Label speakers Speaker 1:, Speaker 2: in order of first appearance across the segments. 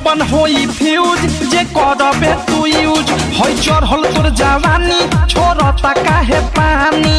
Speaker 1: जोबन होई फ्यूज जे करबे तू यूज होई चढ़ल तोर जवानी छोड़ता काहे पानी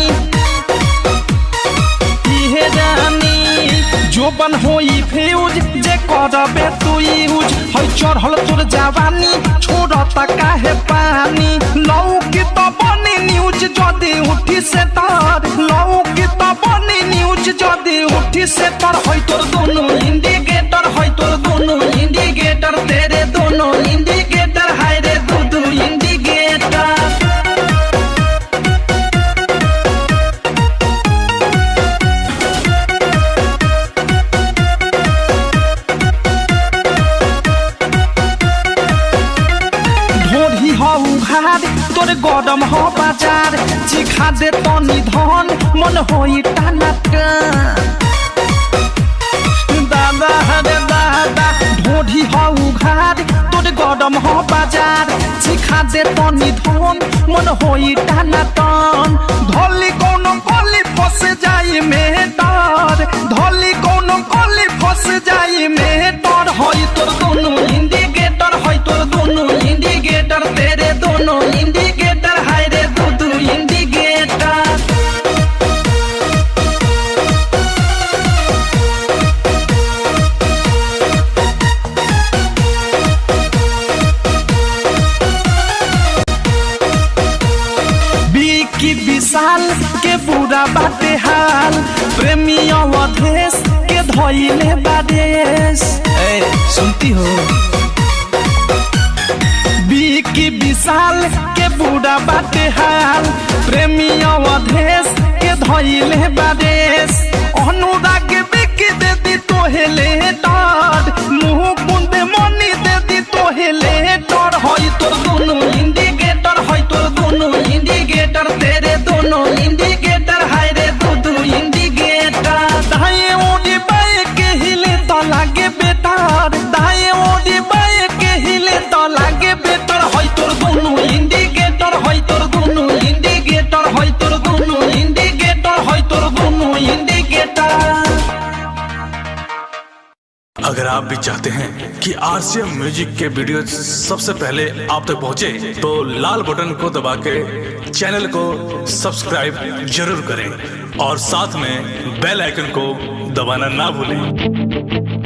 Speaker 1: इहे जानी जोबन होई फ्यूज जे करबे तू यूज होई चढ़ल तोर जवानी छोड़ता काहे पानी लौकी तो बनी न्यूज जदी उठी से तार लौकी तो बनी न्यूज जदी उठी से तार होई तोर दोनों इंडिकेटर होई तोर दोनों इंडिकेटर तेरे दोनों इंडिकेटर हाय रे दो इंडिकेटर तोरे गरम हो बाजार चिखा दे तनी धन मन होई टाना दादा रे दादा ढोढ़ी हो उघार तोरे गरम हो बाजार चिखा दे तनी धन मन होई टाना टन धोली कोनो कोली फस जाई में डर धोली कोनो कोली फस जाई में डर होई तोर दोनों इंडिकेटर होई तोर दोनों इंडिकेटर तेरे दोनों इंडिकेटर हाय रे दो इंडिकेटर बिकी विशाल के बुरा बाटे हाल प्रेमी अवधेश के धइले बादेश सुनती हो बिकी विशाल के बुरा बाटे हाल प्रेमी अवधेश के धइले बादेश अनुराग बिकी दे दी तोहेले डर मुंह बुंदे मनी दे दी तोहेले डर होई तोर दोनों इंडिकेटर होई तोर दोनों इंडिकेटर तेरे दोनों इंडिकेटर हाय रे दो इंडिकेटर दाएं ओडी बाएं के हिले तो लागे बेटार दाएं ओडी बाएं के हिले तो लागे बेटार होई तोर दोनों इंडिकेटर होई तोर दोनों इंडिकेटर होई तोर दोनों इंडिकेटर होई तोर दोनों इंडिकेटर।
Speaker 2: अगर आप भी चाहते हैं कि आरसीएम म्यूजिक के वीडियो सबसे पहले आप तक पहुंचे तो लाल बटन को दबा के चैनल को सब्सक्राइब जरूर करें और साथ में बेल आइकन को दबाना ना भूलें।